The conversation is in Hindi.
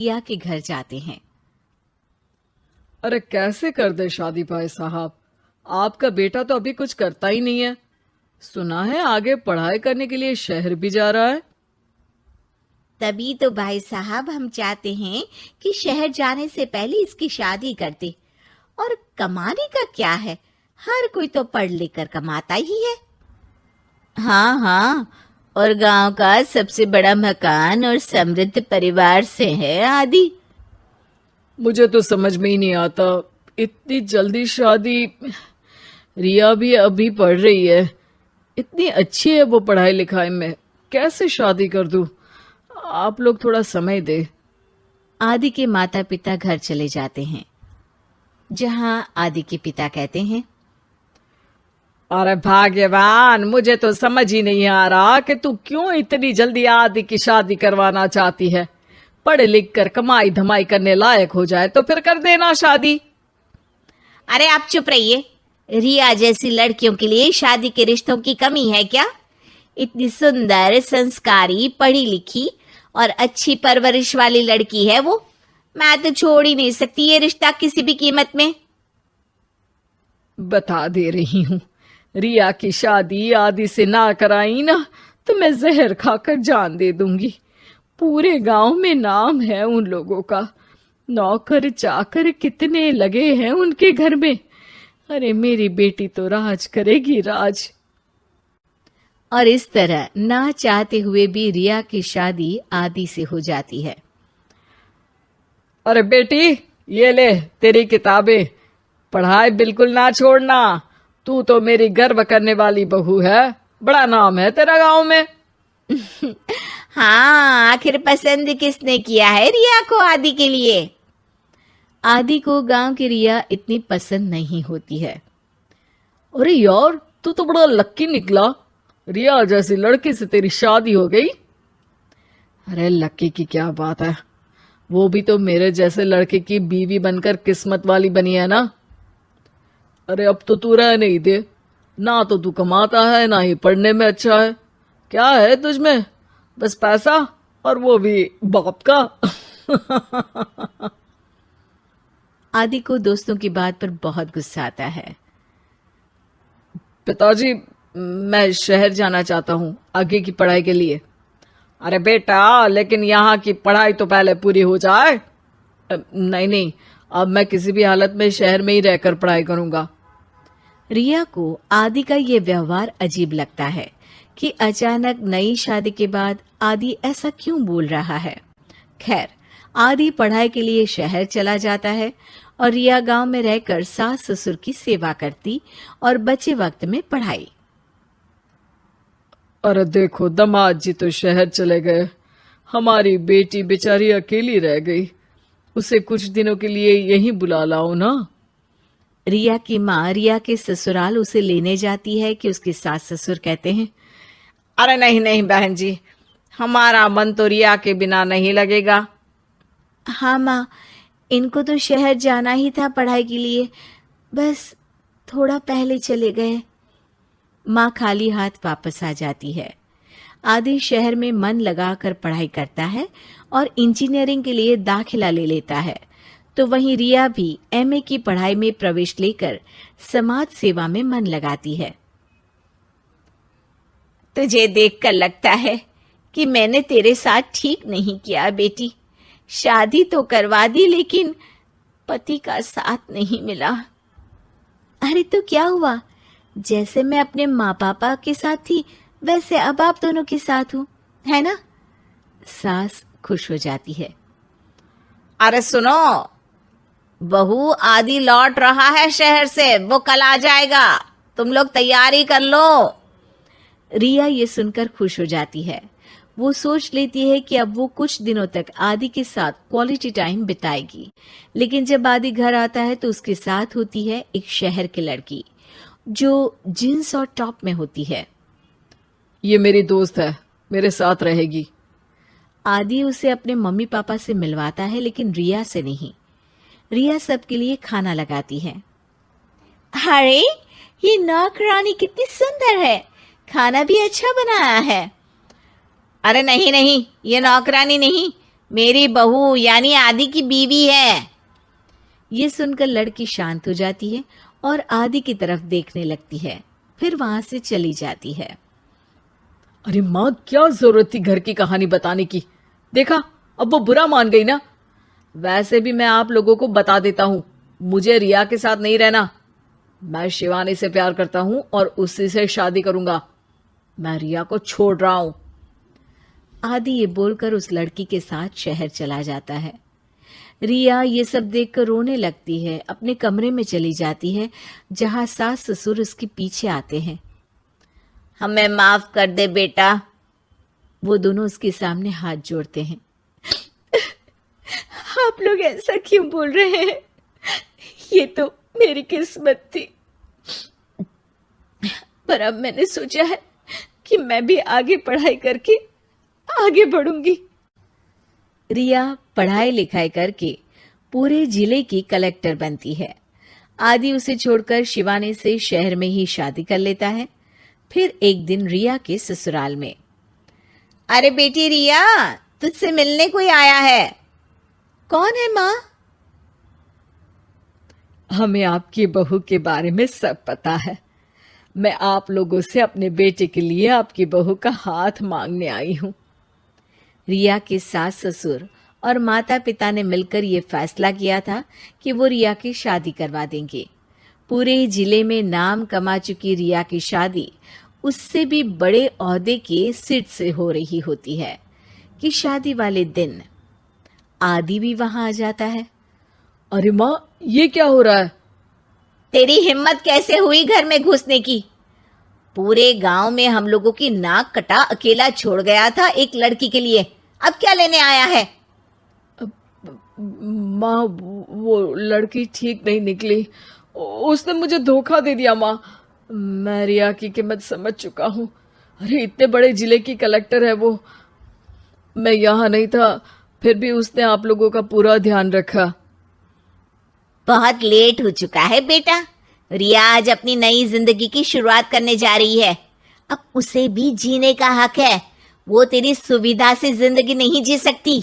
रिया के घर जाते हैं। अरे कैसे कर दे शादी भाई साहब। आपका बेटा तो अभी कुछ करता ही नहीं है। सुना है आगे पढ़ाई करने के लिए शहर भी जा रहा है। तभी तो भाई साहब हम चाहते हैं कि शहर जाने से पहले इसकी शादी कर दे। और कमाने का क्या है, हर कोई तो पढ़ लिख कर कमाता ही है। हाँ हाँ, और गांव का सबसे बड़ा मकान और समृद्ध परिवार से है आदि। मुझे तो समझ में ही नहीं आता, इतनी जल्दी शादी। रिया भी अभी पढ़ रही है, इतनी अच्छी है वो पढ़ाई लिखाई में, कैसे शादी कर दूं। आप लोग थोड़ा समय दे। आदि के माता पिता घर चले जाते हैं, जहां आदि के पिता कहते हैं, अरे भाग्यवान, मुझे तो समझ ही नहीं आ रहा कि तू क्यों इतनी जल्दी आदि की शादी करवाना चाहती है। पढ़ लिख कर कमाई धमाई करने लायक हो जाए तो फिर कर देना शादी। अरे आप चुप रहिए। रिया जैसी लड़कियों के लिए शादी के रिश्तों की कमी है क्या? इतनी सुंदर, संस्कारी, पढ़ी लिखी और अच्छी परवरिश वाली लड़की है वो। मैं तो छोड़ ही नहीं सकती ये रिश्ता किसी भी कीमत में। बता दे रही हूँ, रिया की शादी आदि से ना कराई ना तो मैं जहर खाकर जान दे दूंगी। पूरे गांव में नाम है उन लोगों का, नौकर चाकर कितने लगे हैं उनके घर में। अरे मेरी बेटी तो राज करेगी, राज। और इस तरह ना चाहते हुए भी रिया की शादी आदि से हो जाती है। अरे बेटी, ये ले तेरी किताबें, पढ़ाई बिल्कुल ना छोड़ना। तू तो मेरी गर्व करने वाली बहू है, बड़ा नाम है तेरा गांव में। हाँ, आखिर पसंद किसने किया है रिया को आदि के लिए? आदि को गांव की रिया इतनी पसंद नहीं होती है। अरे यार, तू तो बड़ा लक्की निकला, रिया जैसी लड़की से तेरी शादी हो गई। अरे लक्की की क्या बात है, वो भी तो मेरे जैसे लड़के की बीवी बनकर किस्मत वाली बनी है ना। अरे अब तो तू रह नहीं दे, ना तो तू कमाता है ना ही पढ़ने में अच्छा है। क्या है तुझमें? बस पैसा, और वो भी बाप का। आदि को दोस्तों की बात पर बहुत गुस्सा आता है। पिताजी, मैं शहर जाना चाहता हूँ आगे की पढ़ाई के लिए। अरे बेटा, लेकिन यहाँ की पढ़ाई तो पहले पूरी हो जाए। नहीं नहीं, अब मैं किसी भी हालत में शहर में ही रहकर पढ़ाई करूंगा। रिया को आदि का ये व्यवहार अजीब लगता है कि अचानक नई शादी के बाद आदि ऐसा क्यों बोल रहा है। खैर, आदि पढ़ाई के लिए शहर चला जाता है और रिया गांव में रहकर सास ससुर की सेवा करती और बचे वक्त में पढ़ाई। अरे देखो, दामाद जी तो शहर चले गए, हमारी बेटी बेचारी अकेली रह गई। उसे कुछ दिनों के लिए यहीं बुला लाओ ना। रिया की माँ रिया के ससुराल उसे लेने जाती है कि उसके सास ससुर कहते हैं, अरे नहीं नहीं बहन जी, हमारा मन तो रिया के बिना नहीं लगेगा। हाँ माँ, इनको तो शहर जाना ही था पढ़ाई के लिए, बस थोड़ा पहले चले गए। माँ खाली हाथ वापस आ जाती है। आदि शहर में मन लगाकर पढ़ाई करता है और इंजीनियरिंग के लिए दाखिला ले लेता है, तो वहीं रिया भी एमए की पढ़ाई में प्रवेश लेकर समाज सेवा में मन लगाती है। तुझे देखकर लगता है कि मैंने तेरे साथ ठीक नहीं किया बेटी। शादी तो करवा दी लेकिन पति का साथ नहीं मिला। अरे तो क्या हुआ, जैसे मैं अपने माँ पापा के साथ थी वैसे अब आप दोनों के साथ हूँ, है ना? सास खुश हो जाती है। अरे सुनो, बहू आदि लौट रहा है शहर से, वो कल आ जाएगा, तुम लोग तैयारी कर लो। रिया ये सुनकर खुश हो जाती है। वो सोच लेती है कि अब वो कुछ दिनों तक आदि के साथ क्वालिटी टाइम बिताएगी। लेकिन जब आदि घर आता है तो उसके साथ होती है एक शहर की लड़की जो जींस और टॉप में होती है। ये मेरी दोस्त है, मेरे साथ रहेगी। आदि उसे अपने मम्मी पापा से मिलवाता है लेकिन रिया से नहीं। रिया सबके लिए खाना लगाती है। अरे ये नौकरानी कितनी सुंदर है, खाना भी अच्छा बनाया है। अरे नहीं नहीं, ये नौकरानी नहीं, मेरी बहू यानी आदि की बीवी है। ये सुनकर लड़की शांत हो जाती है और आदि की तरफ देखने लगती है, फिर वहां से चली जाती है। अरे माँ, क्या जरूरत थी घर की कहानी बताने की? देखा, अब वो बुरा मान गई ना। वैसे भी मैं आप लोगों को बता देता हूं, मुझे रिया के साथ नहीं रहना। मैं शिवानी से प्यार करता हूं और उसी से शादी करूंगा। मैं रिया को छोड़ रहा हूं। आदि ये बोलकर उस लड़की के साथ शहर चला जाता है। रिया ये सब देखकर रोने लगती है, अपने कमरे में चली जाती है जहां सास ससुर उसके पीछे आते हैं। हमें माफ कर दे बेटा। वो दोनों उसके सामने हाथ जोड़ते हैं। आप लोग ऐसा क्यों बोल रहे हैं? ये तो मेरी किस्मत थी, पर अब मैंने सोचा है कि मैं भी आगे पढ़ाई करके आगे बढ़ूंगी। रिया पढ़ाई लिखाई करके पूरे जिले की कलेक्टर बनती है। आदि उसे छोड़कर शिवानी से शहर में ही शादी कर लेता है। फिर एक दिन रिया के ससुराल में, अरे बेटी रिया, तुझसे मिलने कोई आया है। कौन है माँ? हमें आपकी बहू के बारे में सब पता है। मैं आप लोगों से अपने बेटे के लिए आपकी बहू का हाथ मांगने आई हूं। रिया के सास ससुर और माता पिता ने मिलकर ये फैसला किया था कि वो रिया की शादी करवा देंगे। पूरे जिले में नाम कमा चुकी रिया की शादी उससे भी बड़े ओहदे के सिट से हो रही होती है कि शादी वाले दिन आदि भी वहां आ जाता है। अरे माँ, ये क्या हो रहा है? तेरी हिम्मत कैसे हुई घर में घुसने की? पूरे गांव में हम लोगों की नाक कटा अकेला छोड़ गया था एक लड़की के लिए, अब क्या लेने आया है? माँ, वो लड़की ठीक नहीं निकली। उसने मुझे धोखा दे दिया माँ। मैं रिया की कीमत समझ चुका हूँ। अरे इतने बड़े जिले की कलेक्टर है वो। मैं यहाँ नहीं था, फिर भी उसने आप लोगों का पूरा ध्यान रखा। बहुत लेट हो चुका है बेटा। रिया आज अपनी नई जिंदगी की शुरुआत करने जा रही है। अब उसे भी जीने का हक है। वो तेरी सुविधा से जिंदगी नहीं जी सकती।